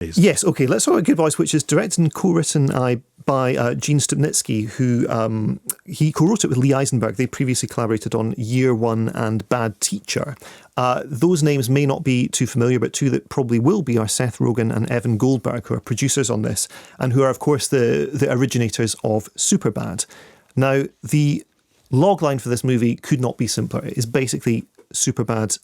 Yes, okay, let's talk about Good Boys, which is directed and co-written by Gene Stupnitsky, who he co-wrote it with Lee Eisenberg. They previously collaborated on Year One and Bad Teacher. Those names may not be too familiar, but two that probably will be are Seth Rogen and Evan Goldberg, who are producers on this, and who are, of course, the originators of Superbad. Now, the logline for this movie could not be simpler. It is basically Superbad,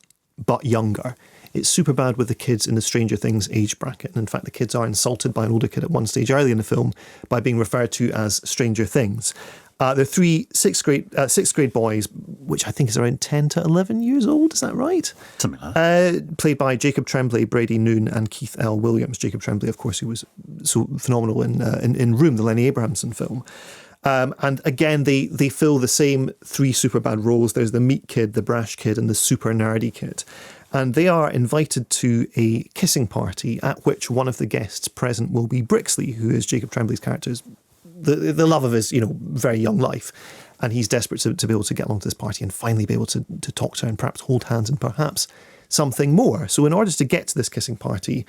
but younger. It's Superbad with the kids in the Stranger Things age bracket. And in fact, the kids are insulted by an older kid at one stage early in the film by being referred to as Stranger Things. They're three sixth grade boys, which I think is around 10 to 11 years old. Is that right? Something like that. Played by Jacob Tremblay, Brady Noon, and Keith L. Williams. Jacob Tremblay, of course, who was so phenomenal in Room, the Lenny Abrahamson film. And again, they fill the same three Superbad roles. There's the meek kid, the brash kid, and the super nerdy kid. And they are invited to a kissing party at which one of the guests present will be Brixley, who is Jacob Tremblay's character's the love of his very young life. And he's desperate to be able to get along to this party and finally be able to talk to her and perhaps hold hands and perhaps something more. So in order to get to this kissing party,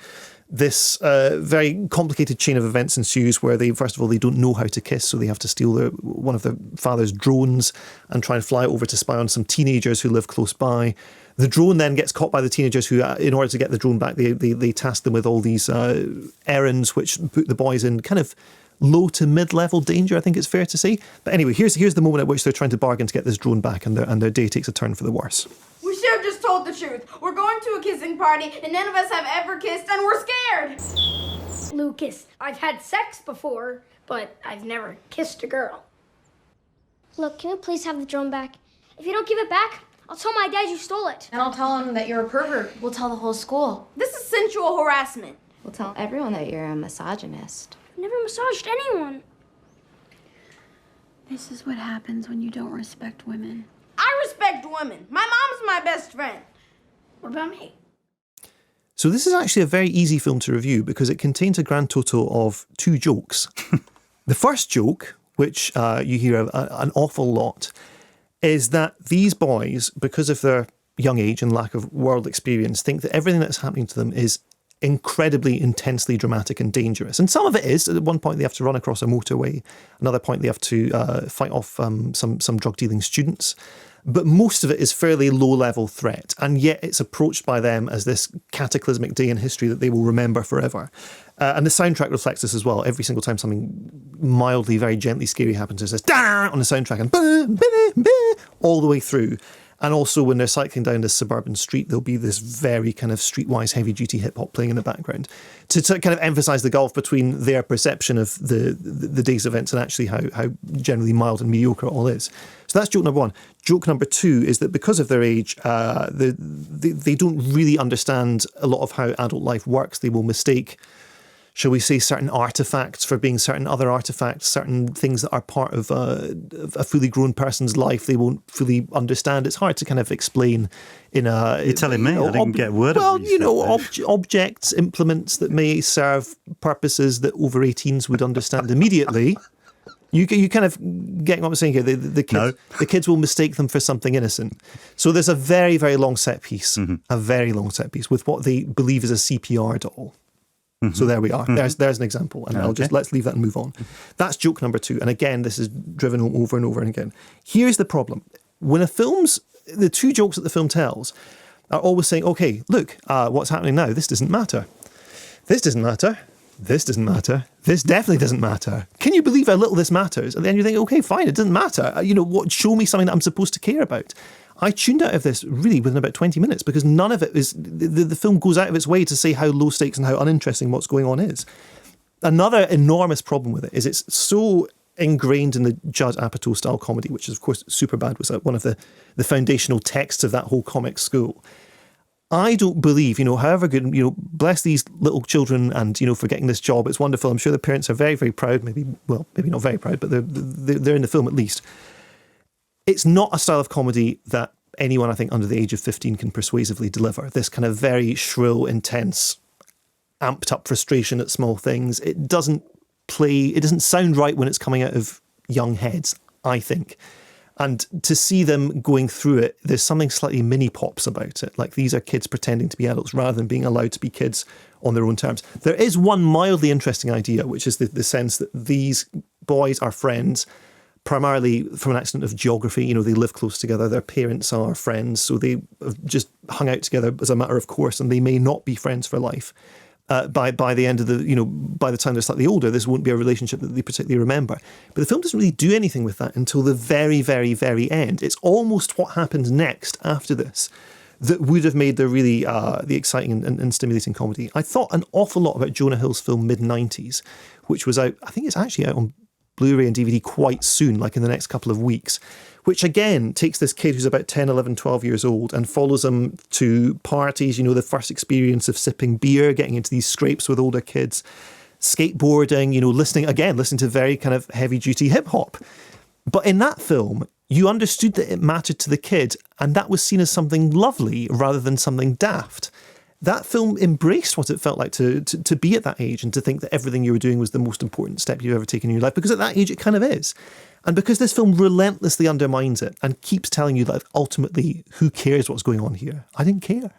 this very complicated chain of events ensues where they don't know how to kiss, so they have to steal one of their father's drones and try and fly it over to spy on some teenagers who live close by. The drone then gets caught by the teenagers who, in order to get the drone back, they task them with all these errands which put the boys in kind of low to mid-level danger, I think it's fair to say. But anyway, here's the moment at which they're trying to bargain to get this drone back, and their day takes a turn for the worse. We should have just told the truth. We're going to a kissing party, and none of us have ever kissed, and we're scared. Lucas, I've had sex before, but I've never kissed a girl. Look, can we please have the drone back? If you don't give it back, I'll tell my dad you stole it. And I'll tell him that you're a pervert. We'll tell the whole school. This is sensual harassment. We'll tell everyone that you're a misogynist. I've never massaged anyone. This is what happens when you don't respect women. I respect women. My mom's my best friend. What about me? So this is actually a very easy film to review because it contains a grand total of 2 jokes. The first joke, which you hear an awful lot, is that these boys, because of their young age and lack of world experience, think that everything that's happening to them is incredibly, intensely dramatic and dangerous. And some of it is. At one point, they have to run across a motorway. Another point, they have to fight off some drug-dealing students. But most of it is fairly low-level threat. And yet it's approached by them as this cataclysmic day in history that they will remember forever. And the soundtrack reflects this as well. Every single time something mildly, very gently scary happens, there's this "dah" on the soundtrack and "bah, bah, bah," all the way through. And also when they're cycling down this suburban street, there'll be this very kind of streetwise heavy-duty hip-hop playing in the background to kind of emphasise the gulf between their perception of the day's events and actually how generally mild and mediocre it all is. So that's joke number 1. Joke number 2 is that because of their age, they don't really understand a lot of how adult life works. They will mistake, shall we say, certain artifacts for being certain other artifacts, certain things that are part of a fully grown person's life they won't fully understand. It's hard to kind of explain in a... You're telling me I didn't get a word of it. Objects, implements that may serve purposes that over 18s would understand immediately. You kind of getting what I'm saying here. The kids will mistake them for something innocent. So there's a very, very long set piece, a very long set piece with what they believe is a CPR doll. So there we are. There's an example, and let's leave that and move on. That's joke number 2, and again, this is driven home over and over and again. Here's the problem: when the 2 jokes that the film tells are always saying, "Okay, look, what's happening now? This doesn't matter. This doesn't matter. This doesn't matter. This definitely doesn't matter. Can you believe how little this matters?" And then you think, "Okay, fine, it doesn't matter. What? Show me something that I'm supposed to care about." I tuned out of this really within about 20 minutes because none of it is... The film goes out of its way to say how low stakes and how uninteresting what's going on is. Another enormous problem with it is it's so ingrained in the Judd Apatow style comedy, which is, of course, Superbad was one of the foundational texts of that whole comic school. I don't believe, however good, bless these little children and, for getting this job. It's wonderful. I'm sure the parents are very, very proud. Maybe not very proud, but they're in the film at least. It's not a style of comedy that anyone, I think, under the age of 15 can persuasively deliver. This kind of very shrill, intense, amped up frustration at small things. It doesn't sound right when it's coming out of young heads, I think. And to see them going through it, there's something slightly mini-pops about it. Like, these are kids pretending to be adults rather than being allowed to be kids on their own terms. There is one mildly interesting idea, which is the sense that these boys are friends, primarily from an accident of geography. You know, they live close together, their parents are friends, so they have just hung out together as a matter of course, and they may not be friends for life. By the end of by the time they're slightly older, this won't be a relationship that they particularly remember. But the film doesn't really do anything with that until the very, very, very end. It's almost what happens next after this that would have made the exciting and stimulating comedy. I thought an awful lot about Jonah Hill's film Mid-90s, which was out, I think it's actually out on Blu-ray and DVD quite soon, like in the next couple of weeks, which again takes this kid who's about 10, 11, 12 years old and follows him to parties, the first experience of sipping beer, getting into these scrapes with older kids, skateboarding, listening to very kind of heavy-duty hip-hop. But in that film, you understood that it mattered to the kid, and that was seen as something lovely rather than something daft. That film embraced what it felt like to be at that age and to think that everything you were doing was the most important step you've ever taken in your life, because at that age it kind of is. And because this film relentlessly undermines it and keeps telling you that ultimately, who cares what's going on here? I didn't care.